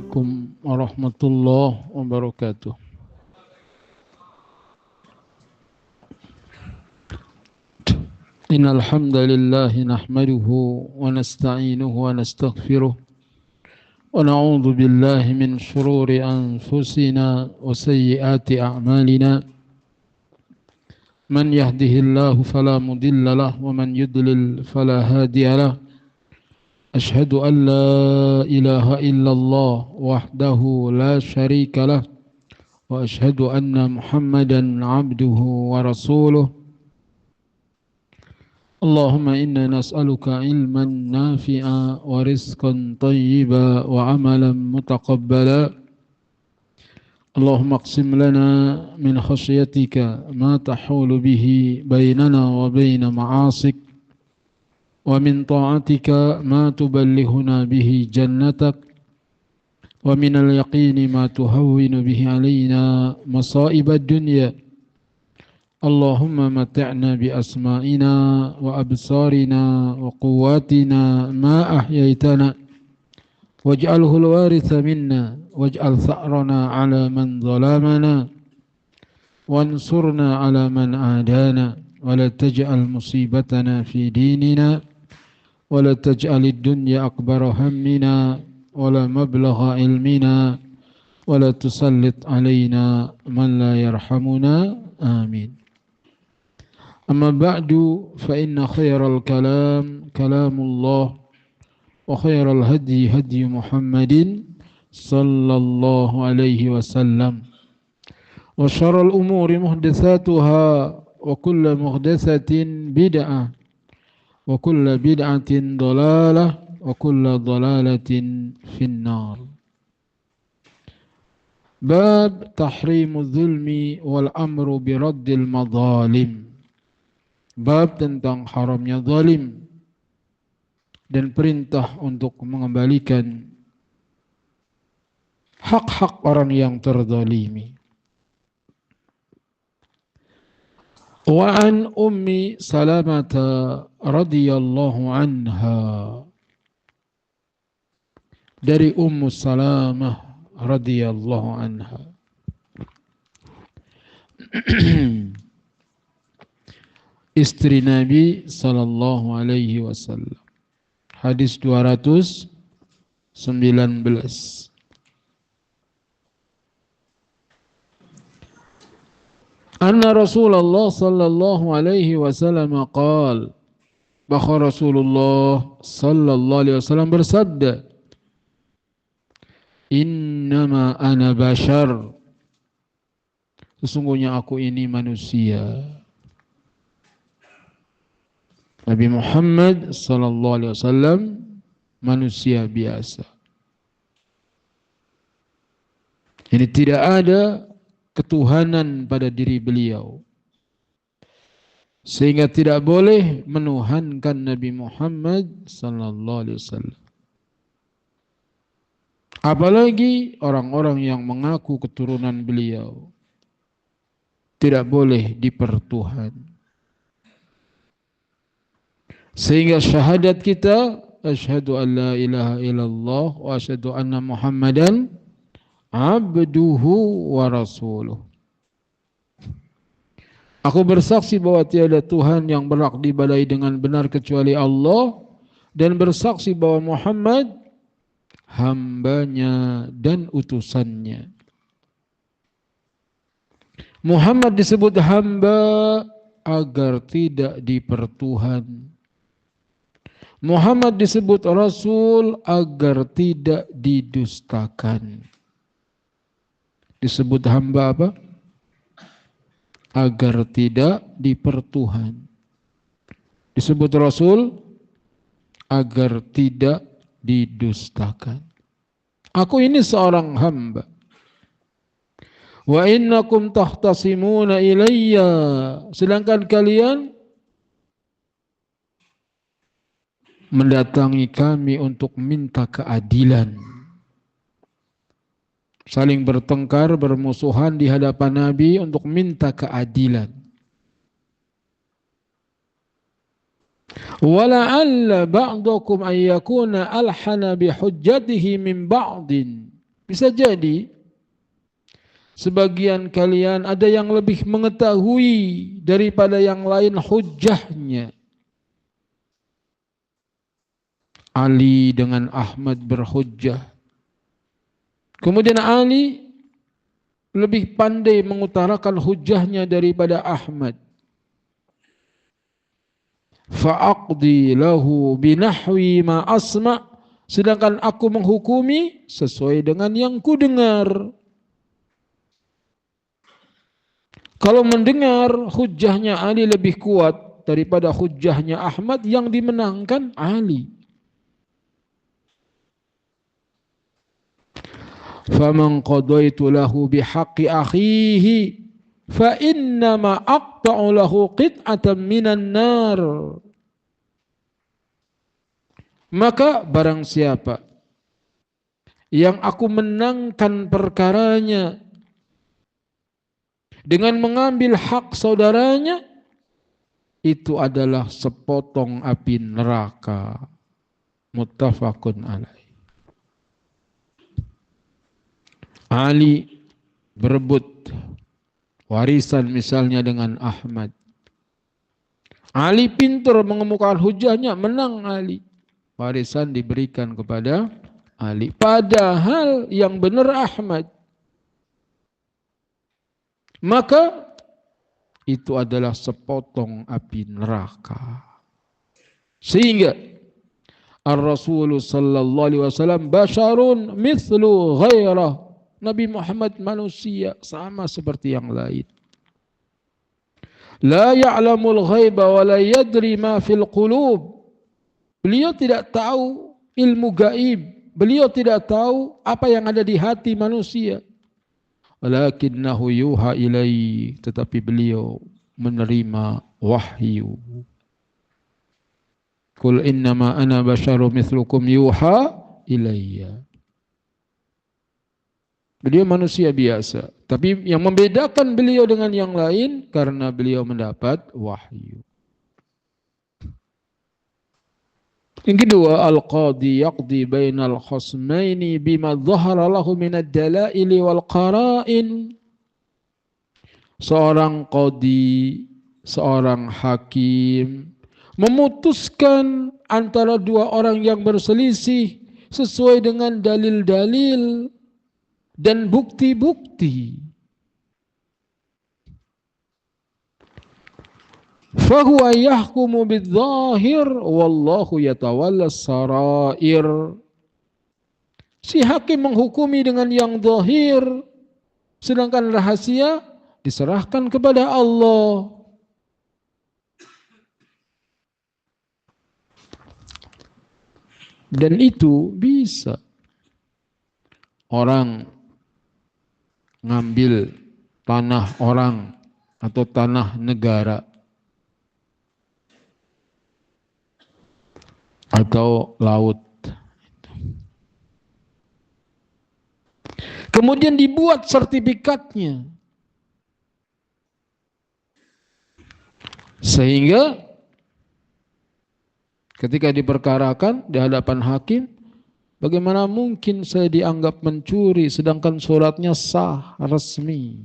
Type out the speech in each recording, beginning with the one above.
Assalamualaikum warahmatullahi wabarakatuh. Innal hamdalillah nahmaduhu wa nasta'inuhu wa nastaghfiruh wa na'udzu billahi min shururi anfusina wa sayyiati a'malina. Man yahdihillahu fala mudilla lahu wa man yudlil fala hadiya lahu. Ashhadu an la ilaha illallah wahdahu la syarika lah wa ashhadu anna Muhammadan abduhu wa rasuluh. Allahumma inna nas'aluka ilman nafi'a wa rizqan tayyiba wa amalan mutaqabbala. Allahumma aqsim lana min khasyatika ma tahulu bihi bainana wa baina ma'asik wa min ta'atika ma tuballighuna bihi jannatak wa min al-yaqini ma tuhawwinu bihi alaina masa'ibad dunya. Allahumma mata'na bi asma'ina wa absarina wa quwwatina ma ahyaitana waj'alhu al-waritha minna waj'al tha'rana 'ala man zalamana wansurna 'ala man adana wa la taj'al musibatana fi dinina wa la taj'al ad-dunya akbara hammina wa la mablagha ilmina wa la tusallit 'alaina man la yarhamuna amin. Amma ba'du fa inna khairal kalam kalamullah wa khairal hadi hadi Muhammadin sallallahu alaihi wasallam wa syarrul umuri muhdatsatuha wa kullu muhdatsatin bid'ah wa kullu bid'atin dhalalah wa kullu dhalalatin finnar. Bab tahrimuz zulmi wal amru bi raddil madzalim. Bab tentang haramnya zalim dan perintah untuk mengembalikan hak-hak orang yang terzalimi. Wa an ummi Salamah radhiyallahu anha, dari Ummu Salamah radhiyallahu anha. Istri Nabi sallallahu alaihi wasallam. Hadis 219. Anna Rasulullah sallallahu alaihi wasallam qaal, bahwa Rasulullah sallallahu alaihi wasallam bersabda, innama ana bashar, sesungguhnya aku ini manusia. Nabi Muhammad sallallahu alaihi wasallam manusia biasa. Ini tidak ada ketuhanan pada diri beliau, sehingga tidak boleh menuhankan Nabi Muhammad sallallahu alaihi wasallam. Apalagi orang-orang yang mengaku keturunan beliau tidak boleh dipertuhan. Sehingga syahadat kita, asyhadu an la ilaha illallah wa asyhadu anna Muhammadan abduhu wa rasuluh. Aku bersaksi bahwa tiada Tuhan yang berhak diibadahi dengan benar kecuali Allah, dan bersaksi bahwa Muhammad hambanya dan utusannya. Muhammad disebut hamba agar tidak dipertuhan. Muhammad disebut Rasul agar tidak didustakan. Disebut hamba apa? Agar tidak dipertuhan. Disebut Rasul agar tidak didustakan. Aku ini seorang hamba. Wa innakum tahtasimuna ilayya, sedangkan kalian mendatangi kami untuk minta keadilan. Saling bertengkar, bermusuhan di hadapan Nabi untuk minta keadilan. Wala'alla ba'dakum an yakuna alhana bihujjatihi min ba'din. Bisa jadi sebagian kalian ada yang lebih mengetahui daripada yang lain hujjahnya. Ali dengan Ahmad berhujjah. Kemudian Ali lebih pandai mengutarakan hujjahnya daripada Ahmad. Fa'aqdi lahu binahwi ma asma', sedangkan aku menghukumi sesuai dengan yang ku dengar. Kalau mendengar hujjahnya Ali lebih kuat daripada hujjahnya Ahmad, yang dimenangkan Ali. Faman qadaitu lahu bihaqqi akhihi fa innama aqta'u lahu qit'atan minan nar. Maka barang siapa yang aku menangkan perkaranya dengan mengambil hak saudaranya, itu adalah sepotong api neraka. Muttafaqun alaih. Ali berebut warisan misalnya dengan Ahmad. Ali pintar mengemukakan hujahnya, menang Ali. Warisan diberikan kepada Ali. Padahal yang benar Ahmad. Maka itu adalah sepotong api neraka. Sehingga Ar-Rasul sallallahu alaihi wasallam basyarun mithlu ghairah. Nabi Muhammad manusia sama seperti yang lain. La ya'lamul ghaiba wa la yadri ma fil qulub. Beliau tidak tahu ilmu gaib. Beliau tidak tahu apa yang ada di hati manusia. Walakinnahu yuha ilai, tetapi beliau menerima wahyu. Qul innama ana basyarum mithlukum yuha ilayya. Beliau manusia biasa, tapi yang membedakan beliau dengan yang lain karena beliau mendapat wahyu. Yang kedua, al-qadi yaqdi bainal khasmaini bima dhahara lahu minad dalaili wal qara'in. Seorang qadi, seorang hakim memutuskan antara dua orang yang berselisih sesuai dengan dalil-dalil dan bukti-bukti. Fahuwa yahkumu bidzahir wallahu yatawalla sarair. Si hakim menghukumi dengan yang zahir, sedangkan rahasia diserahkan kepada Allah. Dan itu bisa orang ngambil tanah orang atau tanah negara atau laut. Kemudian dibuat sertifikatnya. Sehingga ketika diperkarakan di hadapan hakim, bagaimana mungkin saya dianggap mencuri sedangkan suratnya sah, resmi.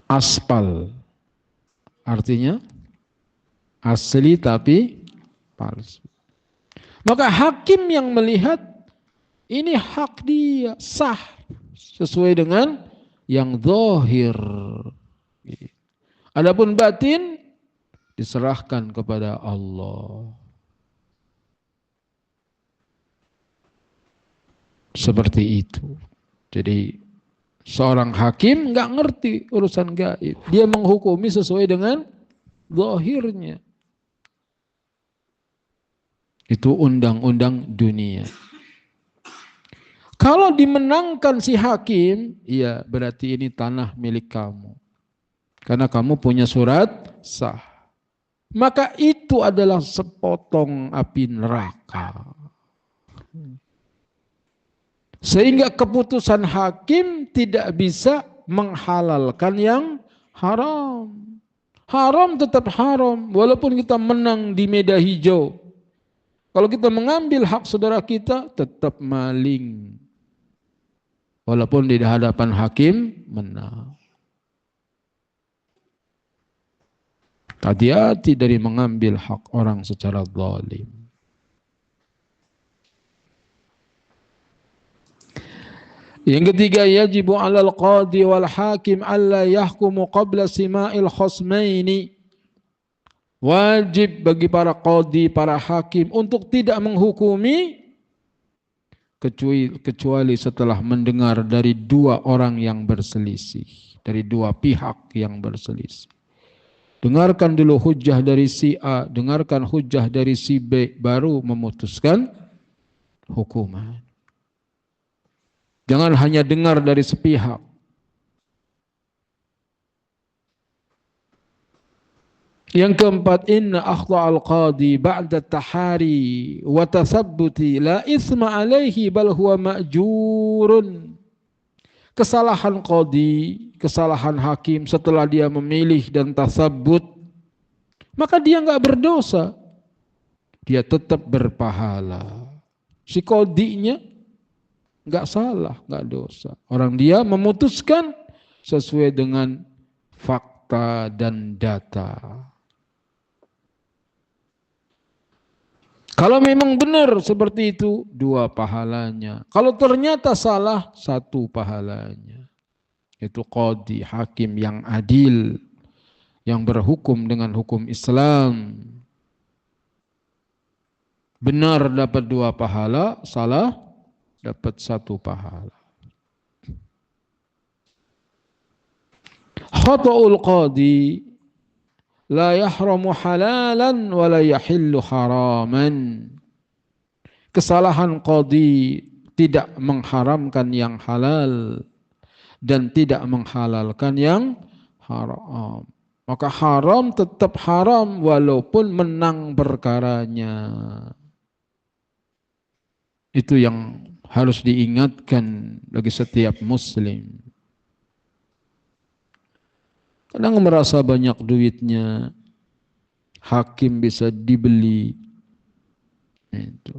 Aspal. Artinya asli tapi palsu. Maka hakim yang melihat ini hak dia, sah sesuai dengan yang zahir. Adapun batin diserahkan kepada Allah. Seperti itu. Jadi seorang hakim nggak ngerti urusan gaib. Dia menghukumi sesuai dengan zahirnya. Itu undang-undang dunia. Kalau dimenangkan si hakim, ya berarti ini tanah milik kamu. Karena kamu punya surat sah. Maka itu adalah sepotong api neraka. Sehingga keputusan hakim tidak bisa menghalalkan yang haram. Haram tetap haram, walaupun kita menang di meja hijau. Kalau kita mengambil hak saudara kita, tetap maling. Walaupun di hadapan hakim menang. Hati-hati dari mengambil hak orang secara zalim. Yang ketiga, yajibu 'alal qadi wal hakim alla yahkumu qabla sima'il khasmaini. Wajib bagi para qadi, para hakim untuk tidak menghukumi kecuali setelah mendengar dari dua orang yang berselisih, dari dua pihak yang berselisih. Dengarkan dulu hujjah dari si A, dengarkan hujjah dari si B, baru memutuskan hukuman. Jangan hanya dengar dari sepihak. Yang keempat, inna akhta al-qadi ba'da tahari wa tathabbuti la isma alaihi bal huwa ma'jurun. Kesalahan qadi, kesalahan hakim setelah dia memilih dan tasabbut, maka dia enggak berdosa. Dia tetap berpahala. Si qadinya enggak salah, enggak dosa. Orang dia memutuskan sesuai dengan fakta dan data. Kalau memang benar seperti itu, dua pahalanya. Kalau ternyata salah, satu pahalanya. Itu qadi, hakim yang adil, yang berhukum dengan hukum Islam. Benar dapat dua pahala, salah dapat satu pahala. Khata'ul qadi la yahramu halalan wa la yahillu haraman. Kesalahan qadi tidak mengharamkan yang halal dan tidak menghalalkan yang haram. Maka haram tetap haram walaupun menang perkaranya. Itu yang harus diingatkan bagi setiap muslim. Kadang merasa banyak duitnya, hakim bisa dibeli, itu.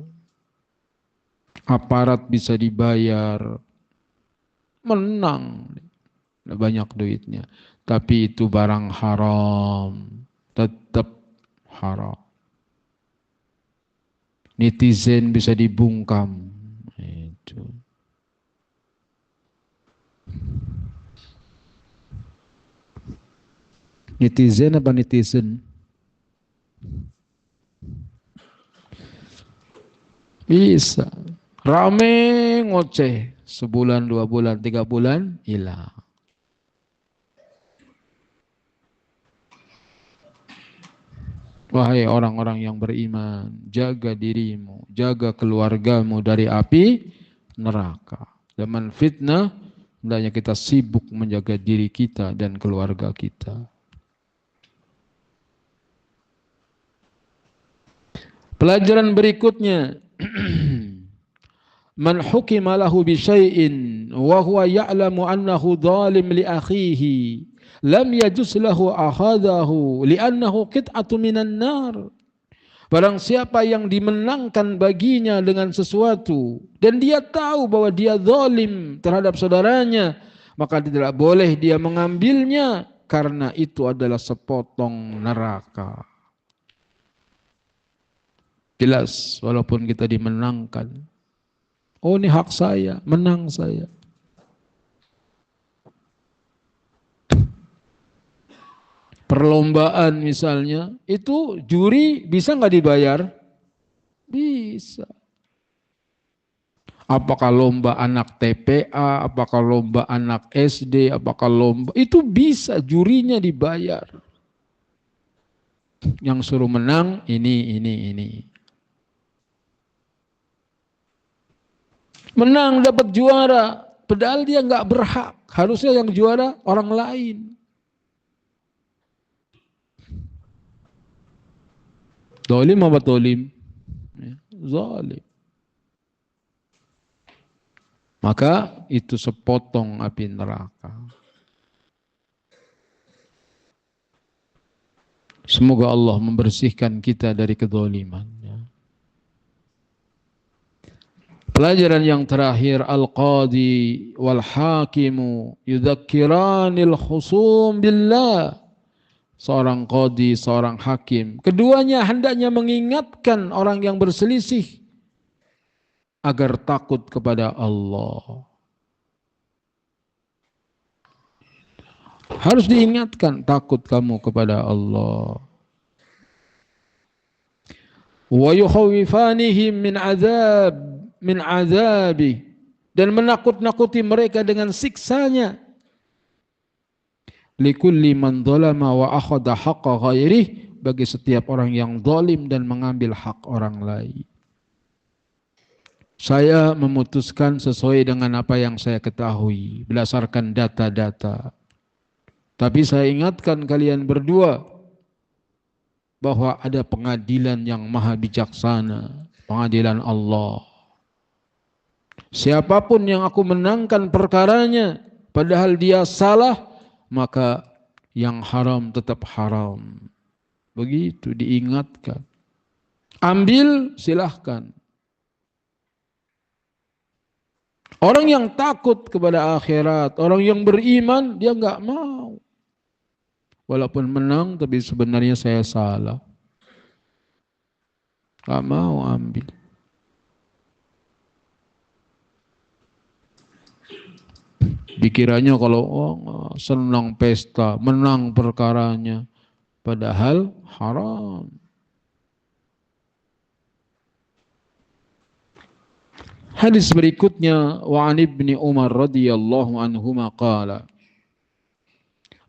Aparat bisa dibayar, menang, banyak duitnya. Tapi itu barang haram, tetap haram. Netizen bisa dibungkam, itu. Netizen apa netizen? Bisa. Rame ngoceh. Sebulan, 2 bulan, 3 bulan, hilang. Wahai orang-orang yang beriman, jaga dirimu, jaga keluargamu dari api neraka. Zaman fitnah, hendaknya kita sibuk menjaga diri kita dan keluarga kita. Pelajaran berikutnya, man hukima lahu bi syai'in wa huwa ya'lamu annahu dhalim li akhihi lam yajuz lahu akhadahu li'annahu qit'atu minan nar. Barang siapa yang dimenangkan baginya dengan sesuatu dan dia tahu bahwa dia zalim terhadap saudaranya, maka tidak boleh dia mengambilnya karena itu adalah sepotong neraka. Jelas, walaupun kita dimenangkan. Oh, ini hak saya, menang saya. Perlombaan misalnya, itu juri bisa nggak dibayar? Bisa. Apakah lomba anak TPA, apakah lomba anak SD, apakah lomba, itu bisa jurinya dibayar. Yang suruh menang, ini. Menang dapat juara, padahal dia nggak berhak. Harusnya yang juara orang lain. Zalim apa tolim? Zalim. Maka itu sepotong api neraka. Semoga Allah membersihkan kita dari kezaliman. Pelajaran yang terakhir, al-qadi wal hakimu yudzakiranil khusum billah. Seorang qadi, seorang hakim, keduanya hendaknya mengingatkan orang yang berselisih agar takut kepada Allah. Harus diingatkan, takut kamu kepada Allah. Wa yukhawifanihim min azabi, dan menakut-nakuti mereka dengan siksanya. Likulli man dzalama wa akhadha haqqa ghairih, bagi setiap orang yang zalim dan mengambil hak orang lain. Saya memutuskan sesuai dengan apa yang saya ketahui berdasarkan data-data. Tapi saya ingatkan kalian berdua bahwa ada pengadilan yang maha bijaksana, pengadilan Allah. Siapapun yang aku menangkan perkaranya padahal dia salah, maka yang haram tetap haram. Begitu diingatkan. Ambil, silahkan. Orang yang takut kepada akhirat, orang yang beriman, dia enggak mau. Walaupun menang, tapi sebenarnya saya salah. Enggak mau ambil. Pikirannya kalau senang pesta, menang perkaranya, padahal haram. Hadis berikutnya, wa an Ibni Umar radhiyallahu anhuma qala.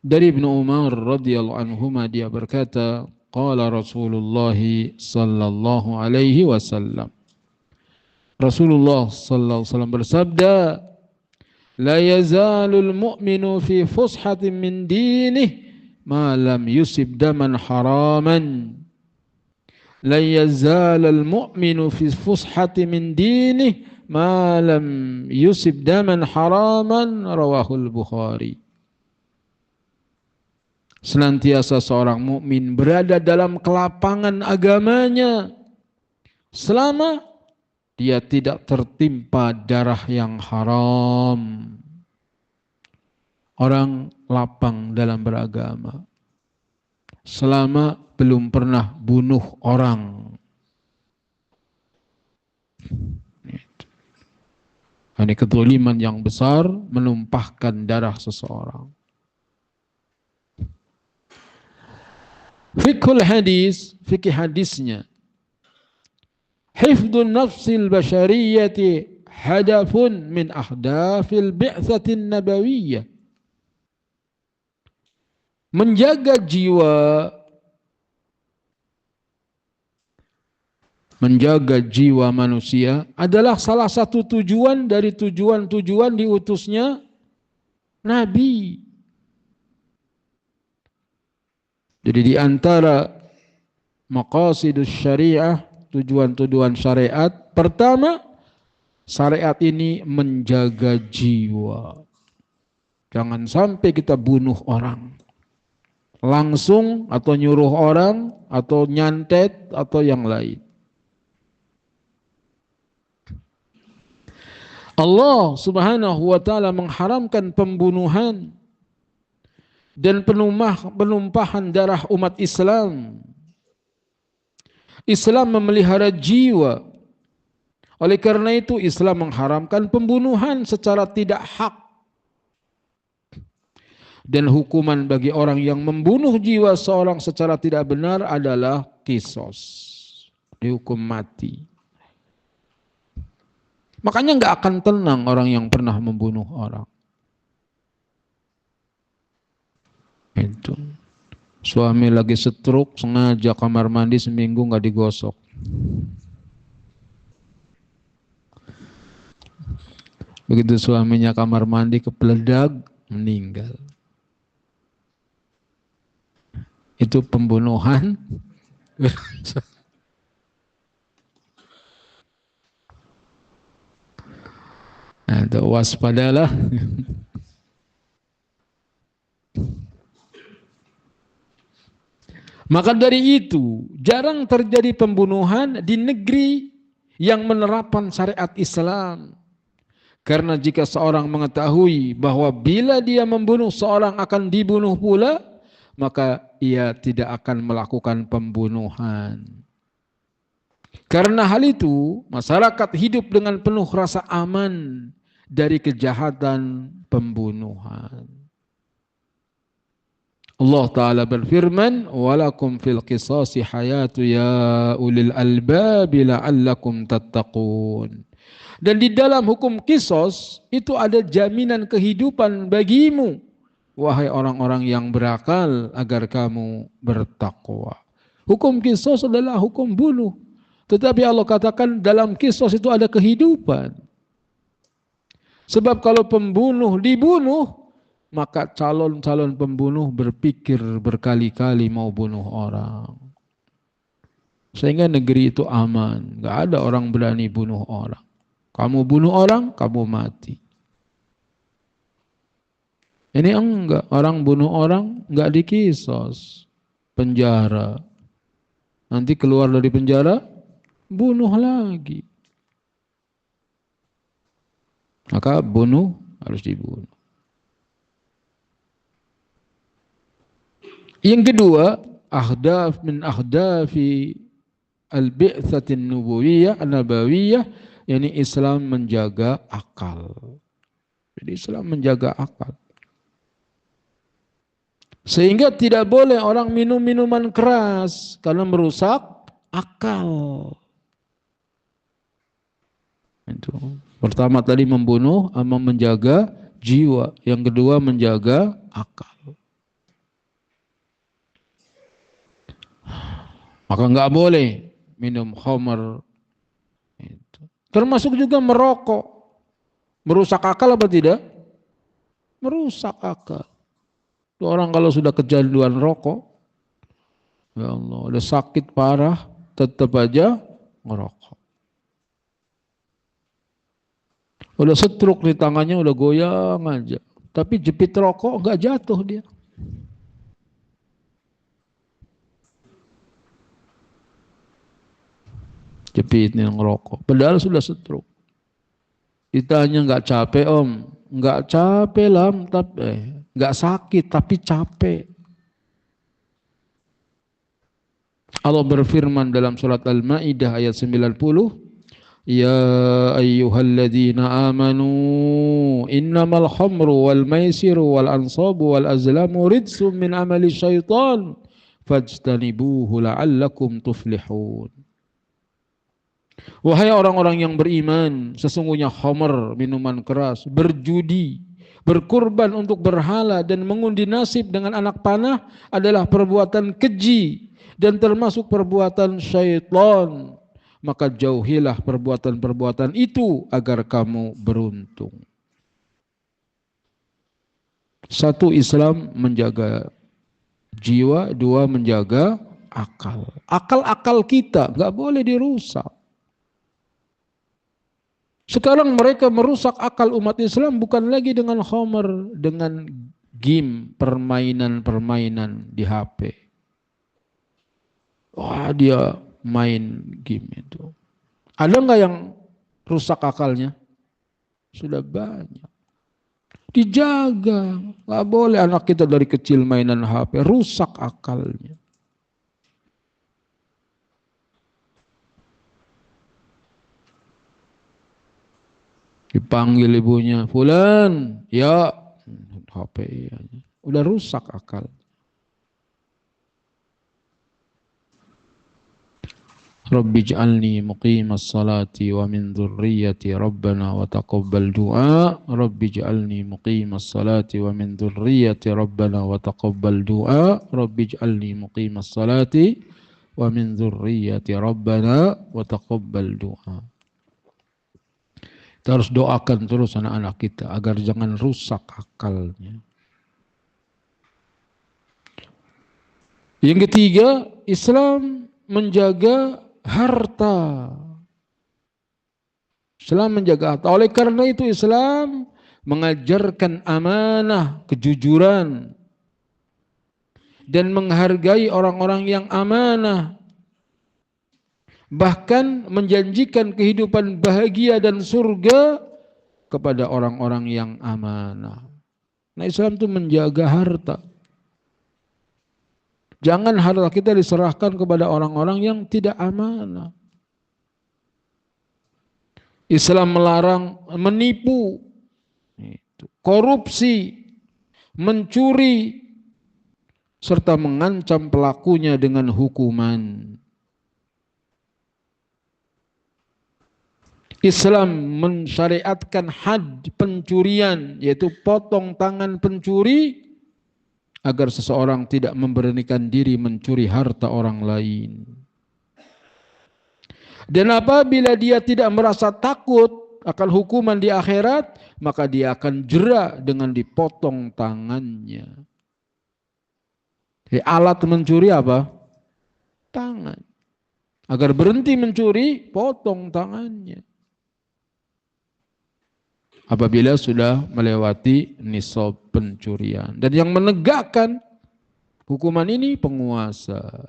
Dari Ibnu Umar radhiyallahu anhuma dia berkata, qala Rasulullah sallallahu alaihi wasallam. Rasulullah sallallahu alaihi wasallam bersabda, la yazalul mu'minu fi fushatin min dinih ma lam yusib daman haraman. La yazalul mu'minu fi fushatin min dinih ma lam yusib daman haraman, rawahul Bukhari. Senantiasa seorang mukmin berada dalam kelapangan agamanya selama dia tidak tertimpa darah yang haram. Orang lapang dalam beragama selama belum pernah bunuh orang. Ini kezaliman yang besar, menumpahkan darah seseorang. Fiqhul hadis, fikih hadisnya. Hifdun nafsil basyariyati hadafun min ahdafil bi'tsatin nabawiyyah. Menjaga jiwa manusia adalah salah satu tujuan dari tujuan-tujuan diutusnya Nabi. Jadi di antara maqasidus syariah, tujuan-tujuan syariat, pertama, syariat ini menjaga jiwa. Jangan sampai kita bunuh orang langsung, atau nyuruh orang, atau nyantet, atau yang lain. Allah subhanahu wa ta'ala mengharamkan pembunuhan dan penumpahan darah umat Islam. Islam memelihara jiwa. Oleh karena itu Islam mengharamkan pembunuhan secara tidak hak. Dan hukuman bagi orang yang membunuh jiwa seorang secara tidak benar adalah qisas, dihukum mati. Makanya nggak akan tenang orang yang pernah membunuh orang. Itu suami lagi stroke, sengaja kamar mandi seminggu nggak digosok. Begitu suaminya kamar mandi kepeledak, meninggal. Itu pembunuhan. Nah, waspadalah. Maka dari itu jarang terjadi pembunuhan di negeri yang menerapkan syariat Islam. Karena jika seorang mengetahui bahwa bila dia membunuh seorang akan dibunuh pula, maka ia tidak akan melakukan pembunuhan. Karena hal itu, masyarakat hidup dengan penuh rasa aman dari kejahatan pembunuhan. Allah Ta'ala berfirman, walakum fil qisasi hayatu ya ulil albabi la'allakum tattaqun. Dan di dalam hukum kisos itu ada jaminan kehidupan bagimu, wahai orang-orang yang berakal, agar kamu bertakwa. Hukum kisos adalah hukum bunuh, tetapi Allah katakan dalam kisos itu ada kehidupan. Sebab kalau pembunuh dibunuh, maka calon-calon pembunuh berpikir berkali-kali mau bunuh orang. Sehingga negeri itu aman, gak ada orang berani bunuh orang. Kamu bunuh orang, kamu mati. Ini enggak, orang bunuh orang enggak dikisos, penjara. Nanti keluar dari penjara, bunuh lagi. Maka bunuh harus dibunuh. Yang kedua, ahdaf min ahdafi al-bi'tsatin nubuwiyah an-nabawiyah, yakni Islam menjaga akal. Jadi Islam menjaga akal. Sehingga tidak boleh orang minum minuman keras karena merusak akal. Itu. Pertama tadi membunuh sama menjaga jiwa. Yang kedua menjaga akal. Maka enggak boleh minum khamr. Termasuk juga merokok. Merusak akal apa tidak? Merusak akal. Orang kalau sudah kecanduan rokok, ya Allah, udah sakit parah, tetap aja ngerokok. Udah setruk di tangannya, udah goyang aja. Tapi jepit rokok enggak jatuh dia. Jepitnya ngerokok. Padahal sudah setruk. Ditanya enggak capek om? Enggak capek lam, tapi enggak sakit tapi capek. Allah berfirman dalam surat Al-Maidah ayat 90, ya ayyuhalladzina amanu innamal khamru wal maisiru wal ansabu wal azlamu ridsun min amali syaitan fajtanibuhu la'allakum tuflihun. Wahai orang-orang yang beriman, sesungguhnya khamr, minuman keras, berjudi, berkurban untuk berhala dan mengundi nasib dengan anak panah adalah perbuatan keji dan termasuk perbuatan syaitan. Maka jauhilah perbuatan-perbuatan itu agar kamu beruntung. Satu, Islam menjaga jiwa. Dua, menjaga akal. Akal-akal kita gak boleh dirusak. Sekarang mereka merusak akal umat Islam bukan lagi dengan khamr, dengan game, permainan-permainan di HP. Wah, dia main game itu. Ada nggak yang rusak akalnya? Sudah banyak. Dijaga, nggak boleh anak kita dari kecil mainan HP, rusak akalnya. Dipanggil ibunya, fulan, ya, HP ya. Udah rusak akal. Rabbi ij'alni muqimas salati wa min dzurriyyati rabbana wa taqabbal du'a. Rabbi ij'alni muqimas salati wa min dzurriyyati rabbana wa taqabbal du'a. Rabbi ij'alni muqimas salati wa min dzurriyyati rabbana wa taqabbal du'a. Kita harus doakan terus anak-anak kita agar jangan rusak akalnya. Yang ketiga, Islam menjaga harta. Islam menjaga harta. Oleh karena itu Islam mengajarkan amanah, kejujuran, dan menghargai orang-orang yang amanah. bahkan menjanjikan kehidupan bahagia dan surga kepada orang-orang yang amanah. Nah, Islam itu menjaga harta. Jangan harta kita diserahkan kepada orang-orang yang tidak amanah. Islam melarang menipu, korupsi, mencuri, serta mengancam pelakunya dengan hukuman. Islam mensyariatkan had pencurian, yaitu potong tangan pencuri, agar seseorang tidak memberanikan diri mencuri harta orang lain. Dan apabila dia tidak merasa takut akan hukuman di akhirat, maka dia akan jera dengan dipotong tangannya. Jadi alat mencuri apa? Tangan. Agar berhenti mencuri, potong tangannya. Apabila sudah melewati nisab pencurian. Dan yang menegakkan hukuman ini penguasa.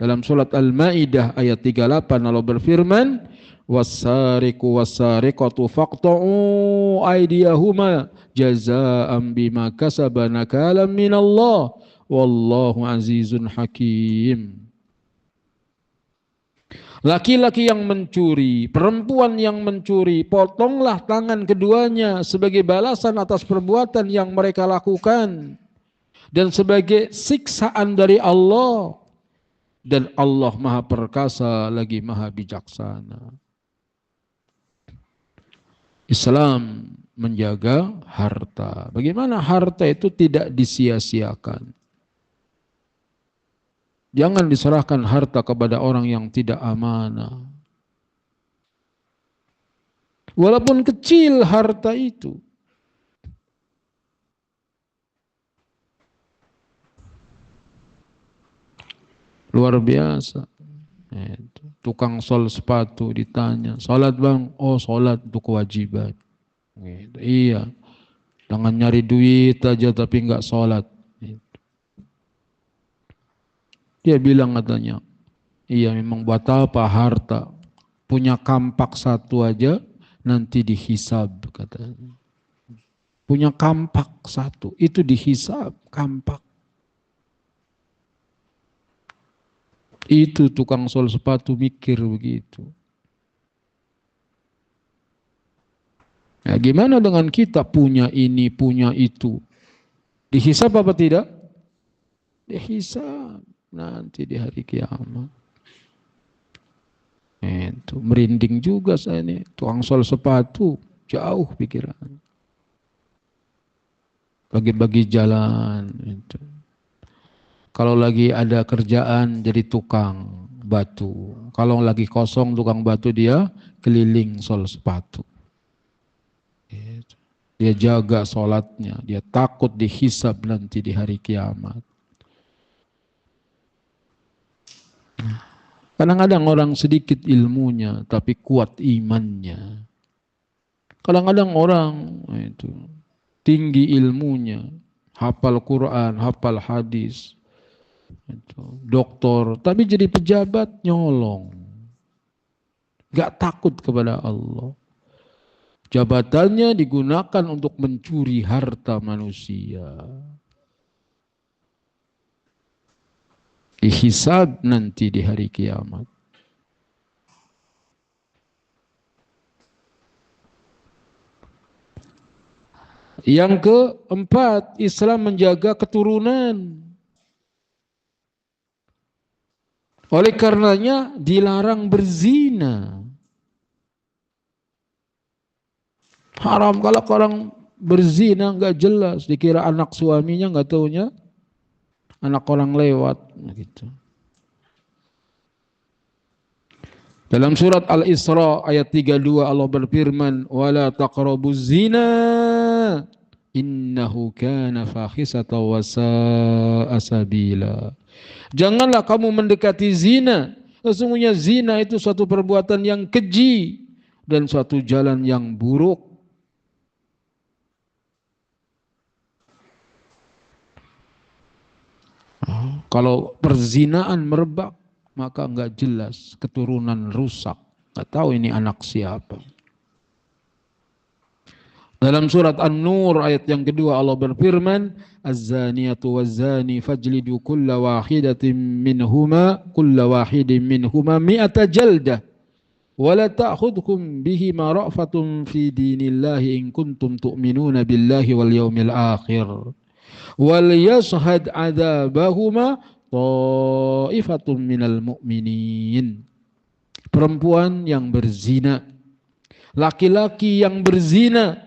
Dalam surat Al-Maidah ayat 38 Allah berfirman, "Was-sariqu was-sariqatu faqta'u aydiyahuma jazaa'an bima kasaba nakalan minallah wallahu azizun hakim." Laki-laki yang mencuri, perempuan yang mencuri, potonglah tangan keduanya sebagai balasan atas perbuatan yang mereka lakukan dan sebagai siksaan dari Allah. Dan Allah Maha Perkasa lagi Maha Bijaksana. Islam menjaga harta. Bagaimana harta itu tidak disia-siakan? Jangan diserahkan harta kepada orang yang tidak amanah. Walaupun kecil harta itu. Luar biasa. Tukang sol sepatu ditanya, "Salat bang?" "Oh salat itu kewajiban." Iya. Jangan nyari duit aja tapi enggak salat. Dia bilang katanya, "Iya memang buat apa harta? Punya kampak satu aja nanti dihisab," katanya. Punya kampak satu itu dihisab kampak. Itu tukang sol sepatu mikir begitu. Nah, gimana dengan kita punya ini, punya itu? Dihisab apa tidak? Dihisab nanti di hari kiamat. Itu merinding juga saya ini. Tukang sol sepatu jauh pikiran. Bagi-bagi jalan. Itu. Kalau lagi ada kerjaan jadi tukang batu. Kalau lagi kosong tukang batu dia keliling sol sepatu. Dia jaga sholatnya, dia takut dihisab nanti di hari kiamat. Kadang-kadang orang sedikit ilmunya tapi kuat imannya. Kadang-kadang orang itu tinggi ilmunya, hafal Quran, hafal hadis, itu, doktor, tapi jadi pejabat nyolong. Gak takut kepada Allah. Jabatannya digunakan untuk mencuri harta manusia. Dihisab nanti di hari kiamat. Yang keempat, Islam menjaga keturunan. Oleh karenanya dilarang berzina. Haram kalau orang berzina nggak jelas, dikira anak suaminya, nggak taunya anak orang lewat gitu. Dalam surat Al-Isra ayat 32 Allah berfirman, "Wala taqrabuz zina innahu kana fahisatan wa sa'a sabila." Janganlah kamu mendekati zina. Sesungguhnya zina itu suatu perbuatan yang keji dan suatu jalan yang buruk. Kalau perzinaan merebak, maka enggak jelas, keturunan rusak. Enggak tahu ini anak siapa. Dalam surat An-Nur ayat yang kedua Allah berfirman, "Az-zaniyatu waz-zani fajlidu kulla wahidin minhuma mi'ata jaldah wa la ta'khudhukum bihima ra'fatun fi dinillahi in kuntum tu'minuna billahi wal yawmil akhir wal yashhad 'adzabahuma ta'ifatun minal mu'minin." Perempuan yang berzina, laki-laki yang berzina,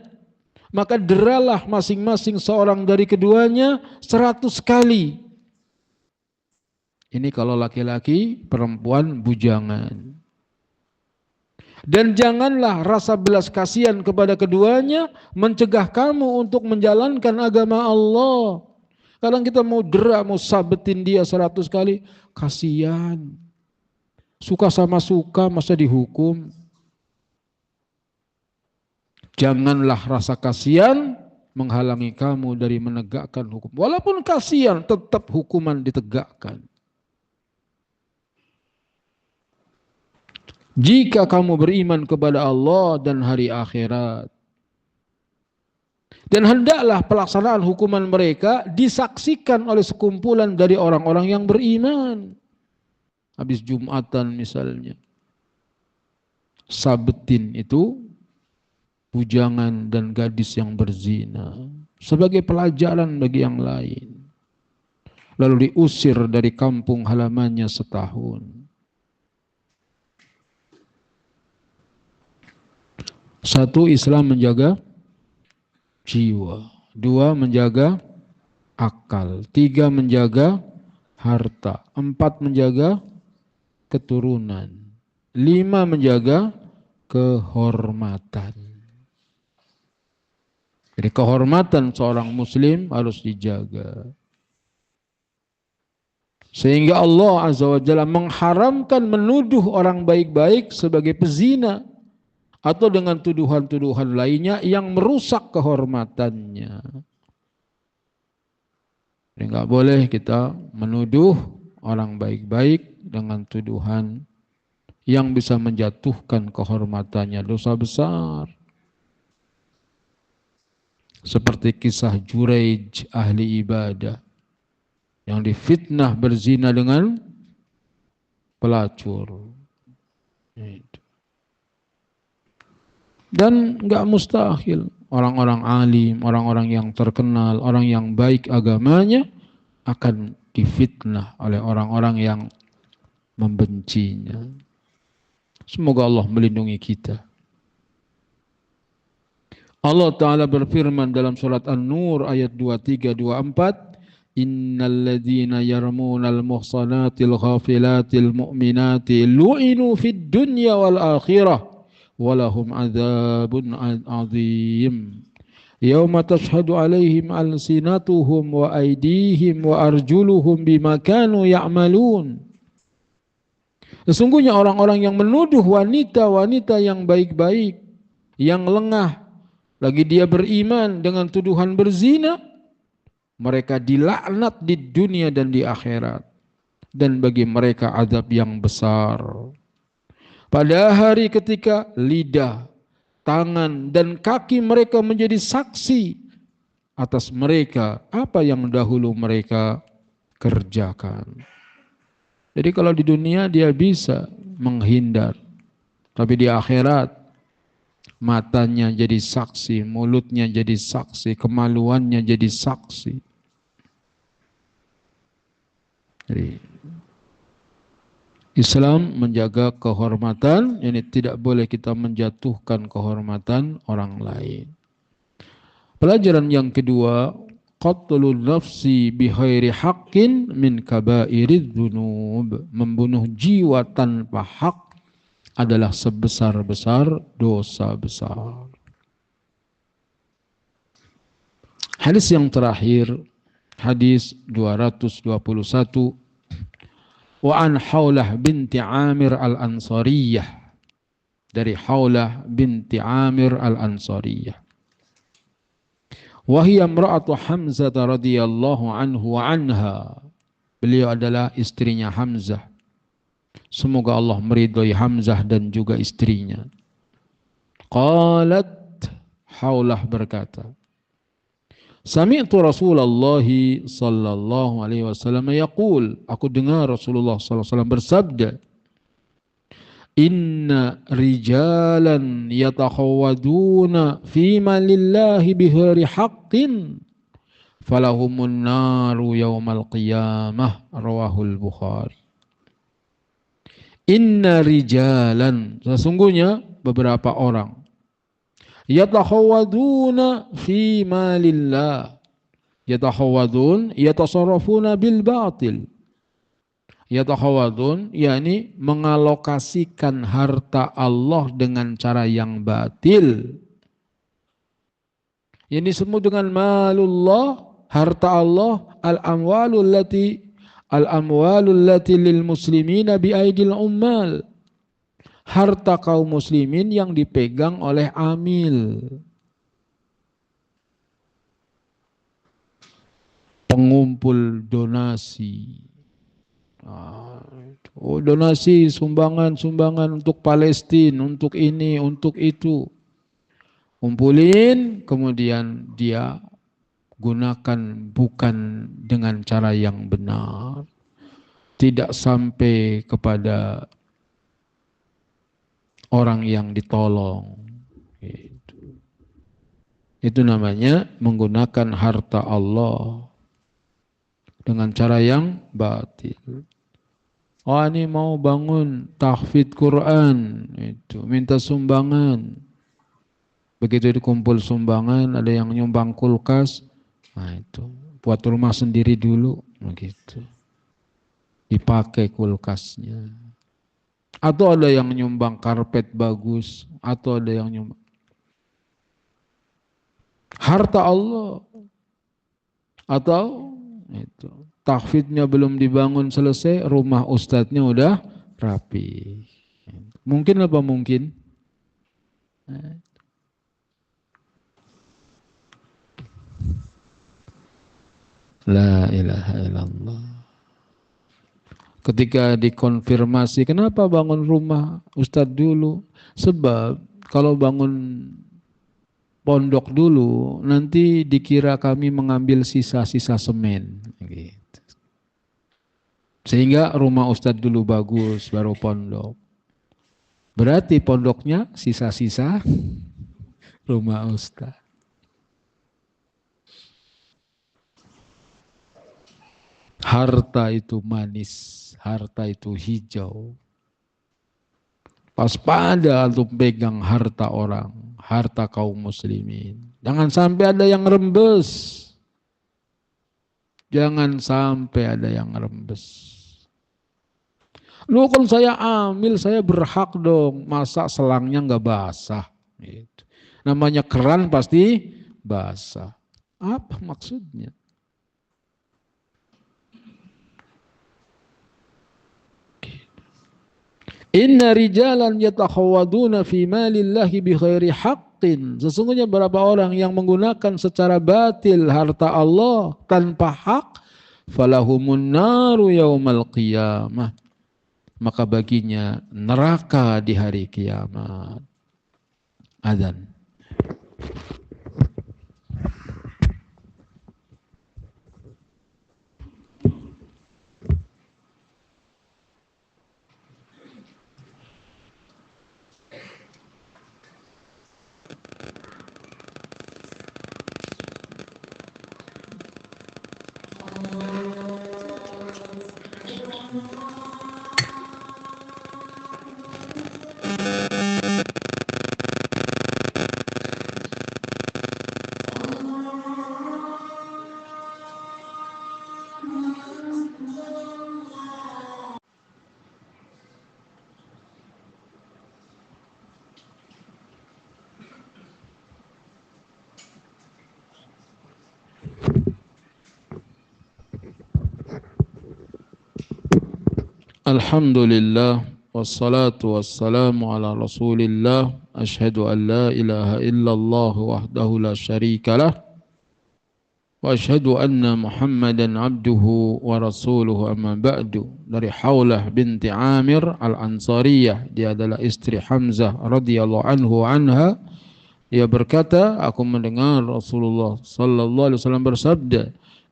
maka deralah masing-masing seorang dari keduanya 100 kali. Ini kalau laki-laki, perempuan bujangan. Dan janganlah rasa belas kasihan kepada keduanya mencegah kamu untuk menjalankan agama Allah. Kadang kita mau dera, mau sabetin dia 100 kali, kasihan. Suka sama suka, masa dihukum? Janganlah rasa kasihan menghalangi kamu dari menegakkan hukum. Walaupun kasihan, tetap hukuman ditegakkan. Jika kamu beriman kepada Allah dan hari akhirat. Dan hendaklah pelaksanaan hukuman mereka disaksikan oleh sekumpulan dari orang-orang yang beriman. Habis Jumatan misalnya. Sabetin itu bujangan dan gadis yang berzina sebagai pelajaran bagi yang lain, lalu diusir dari kampung halamannya setahun. Satu, Islam menjaga jiwa. Dua, menjaga akal. Tiga, menjaga harta. Empat, menjaga keturunan. Lima, menjaga kehormatan. Jadi kehormatan seorang muslim harus dijaga. Sehingga Allah Azza wa Jalla mengharamkan menuduh orang baik-baik sebagai pezina atau dengan tuduhan-tuduhan lainnya yang merusak kehormatannya. Jadi enggak boleh kita menuduh orang baik-baik dengan tuduhan yang bisa menjatuhkan kehormatannya, dosa besar. Seperti kisah Juraij ahli ibadah yang difitnah berzina dengan pelacur. Dan enggak mustahil orang-orang alim, orang-orang yang terkenal, orang yang baik agamanya akan difitnah oleh orang-orang yang membencinya. Semoga Allah melindungi kita. Allah Ta'ala berfirman dalam surat An-Nur ayat 23-24, Innal ladzina yarmunal muhsanatil ghafilatil mu'minati lu'inu fid dunya wal akhirah walahum adzabun azim. Yauma tashhadu alaihim alsinatuhum wa aydihim wa arjuluhum bima kanu ya'malun. Sesungguhnya orang-orang yang menuduh wanita-wanita yang baik-baik, yang lengah, lagi dia beriman dengan tuduhan berzina, mereka dilaknat di dunia dan di akhirat. Dan bagi mereka azab yang besar. Pada hari ketika lidah, tangan, dan kaki mereka menjadi saksi atas mereka apa yang dahulu mereka kerjakan. Jadi kalau di dunia dia bisa menghindar, tapi di akhirat matanya jadi saksi, mulutnya jadi saksi, kemaluannya jadi saksi. Jadi Islam menjaga kehormatan, ini tidak boleh kita menjatuhkan kehormatan orang lain. Pelajaran yang kedua, qatlul nafsi bighairi haqqin min kabairidz dzunub. Membunuh jiwa tanpa hak adalah sebesar-besar dosa besar. Hadis yang terakhir, hadis 221, wa an Haulah binti Amir al-Ansariyah, dari Haulah binti Amir al-Ansariyah. Wa hiya imra'atu Hamzah radhiyallahu anhu wa anha. Beliau adalah istrinya Hamzah Semoga Allah meridhai Hamzah dan juga istrinya. Qalat, Haulah berkata, Sami'tu Rasulullah sallallahu alaihi wasallam yaqul, aku dengar Rasulullah sallallahu alaihi wasallam bersabda, Inna rijalan yatakhawaduna fima lillahi bighairi haqqin falahumun naru yaumal qiyamah, rawahul Bukhari. Inna rijalan, sesungguhnya beberapa orang, yatakhawaduna fi malillah, yatakhawadun yatasarrafuna bil batil, yatakhawadun yakni mengalokasikan harta Allah dengan cara yang batil. Yang disebut dengan malullah, harta Allah, al-amwalul lati lil muslimina bi aidil ummal, harta kaum muslimin yang dipegang oleh amil, pengumpul donasi. Donasi, sumbangan untuk Palestina, untuk ini, untuk itu. Kumpulin, kemudian dia gunakan bukan dengan cara yang benar. Tidak sampai kepada orang yang ditolong. Itu namanya menggunakan harta Allah dengan cara yang batil. Oh, ini mau bangun tahfidz Quran, itu minta sumbangan. Begitu dikumpul sumbangan, ada yang nyumbang kulkas, nah itu buat rumah sendiri dulu, begitu. Dipakai kulkasnya. Atau ada yang nyumbang karpet bagus, atau ada yang nyumbang harta Allah, atau itu tahfidznya belum dibangun selesai, rumah ustadznya udah rapi. Mungkin apa mungkin? La ilaha illallah. Ketika dikonfirmasi, kenapa bangun rumah ustadz dulu? Sebab kalau bangun pondok dulu, nanti dikira kami mengambil sisa-sisa semen. Gitu. Sehingga rumah ustadz dulu bagus, baru pondok. Berarti pondoknya sisa-sisa rumah ustadz. Harta itu manis, harta itu hijau. Waspada untuk pegang harta orang, harta kaum muslimin. Jangan sampai ada yang rembes. Jangan sampai ada yang rembes. Lu kan saya amil, saya berhak dong. Masa selangnya nggak basah? Gitu. Namanya keran pasti basah. Apa maksudnya? Inna rijalan yatakhawaduna fi malillahi bighairi haqqin. Sesungguhnya beberapa orang yang menggunakan secara batil harta Allah tanpa hak, falahumun naru yaumal qiyamah. Maka baginya neraka di hari kiamat. Adzan. Alhamdulillah wassalatu wassalamu ala Rasulillah, asyhadu an la ilaha illallah wahdahu la syarikalah Wa asyhadu anna Muhammadan abduhu wa rasuluhu amma ba'du. Dari Haulah binti Amir al-Ansariyah, dia adalah istri Hamzah radhiyallahu anhu anha. Dia berkata, aku mendengar Rasulullah sallallahu alaihi wasallam bersabda,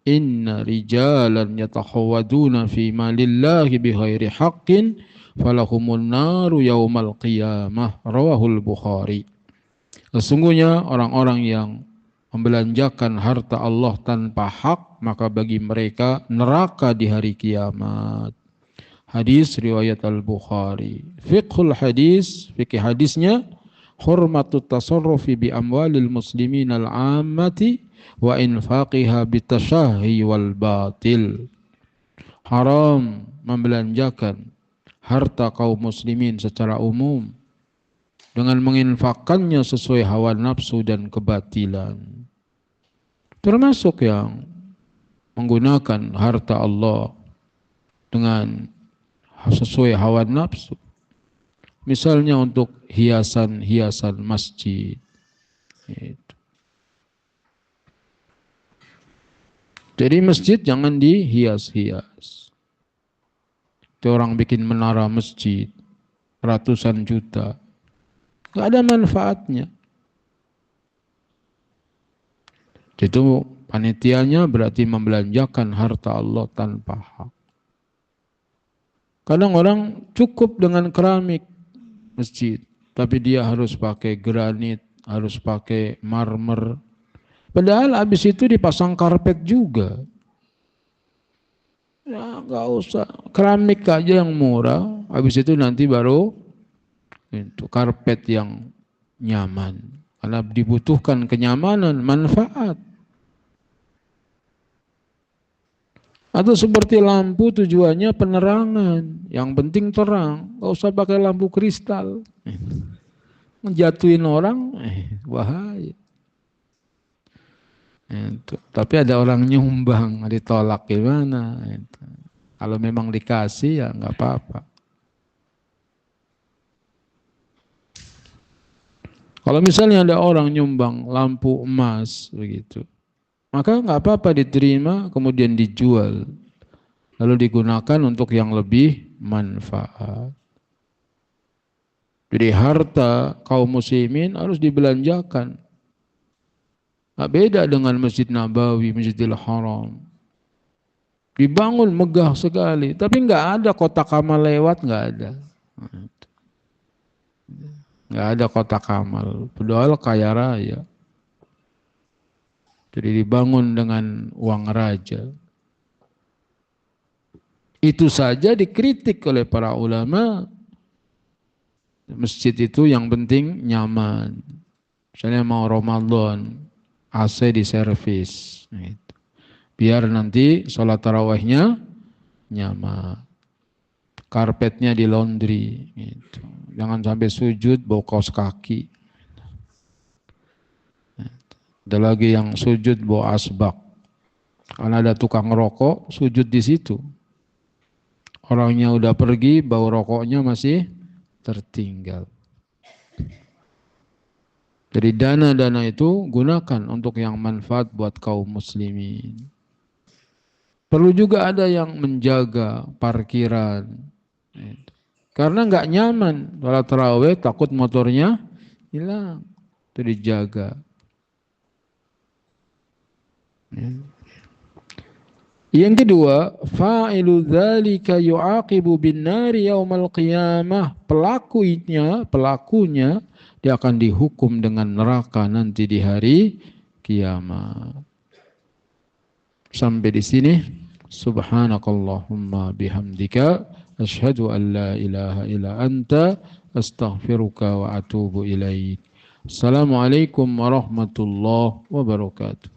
"Inna rijalan yatahawwaduna fi malillahi bighairi haqqin falahumun naru yaumal qiyamah." Rawahul Bukhari. Sesungguhnya orang-orang yang membelanjakan harta Allah tanpa hak, maka bagi mereka neraka di hari kiamat. Hadis riwayat Al-Bukhari. Fiqhul hadis, fikih hadisnya, hurmatut tasarrufi bi amwalil muslimin al-ammati wa infaqiha bitasyahi wal batil. Haram membelanjakan harta kaum muslimin secara umum dengan menginfakkannya sesuai hawa nafsu dan kebatilan. Termasuk yang menggunakan harta Allah dengan sesuai hawa nafsu. Misalnya untuk hiasan-hiasan masjid. Jadi masjid jangan dihias-hias. Itu orang bikin menara masjid ratusan juta. Gak ada manfaatnya. Itu panitianya berarti membelanjakan harta Allah tanpa hak. Kadang orang cukup dengan keramik masjid, tapi dia harus pakai granit, harus pakai marmer. Padahal habis itu dipasang karpet juga. Ya gak usah, keramik aja yang murah, habis itu nanti baru itu karpet yang nyaman. Karena dibutuhkan kenyamanan, manfaat. Atau seperti lampu tujuannya penerangan, yang penting terang, gak usah pakai lampu kristal. Menjatuhin orang, bahaya. Tapi ada orang nyumbang, ditolak gimana? Kalau memang dikasih ya nggak apa-apa. Kalau misalnya ada orang nyumbang lampu emas begitu, maka nggak apa-apa diterima kemudian dijual, lalu digunakan untuk yang lebih manfaat. Jadi harta kaum muslimin harus dibelanjakan. Nggak beda dengan Masjid Nabawi, Masjidil Haram. Dibangun megah sekali, tapi nggak ada kotak amal lewat, nggak ada. Nggak ada kotak amal, padahal kaya raya. Jadi dibangun dengan uang raja. Itu saja dikritik oleh para ulama. Masjid itu yang penting nyaman. Misalnya mau Ramadan, AC diservis. Biar nanti sholat tarawihnya nyaman. Karpetnya di laundry. Gitu. Jangan sampai sujud bau kaos kaki. Ada lagi yang sujud bau asbak. Karena ada tukang rokok, sujud di situ. Orangnya udah pergi, bau rokoknya masih tertinggal. Jadi dana-dana itu gunakan untuk yang manfaat buat kaum muslimin. Perlu juga ada yang menjaga parkiran. Karena nggak nyaman, sholat tarawih takut motornya hilang, itu dijaga. Yang kedua, fa'ilu dzalika yu'aqibu bin-nari yaumal qiyamah. Pelakunya dia akan dihukum dengan neraka nanti di hari kiamat. Sampai di sini. Subhanakallahumma bihamdika asyhadu an la ilaha illa anta astaghfiruka wa atubu ilaik. Assalamualaikum warahmatullahi wabarakatuh.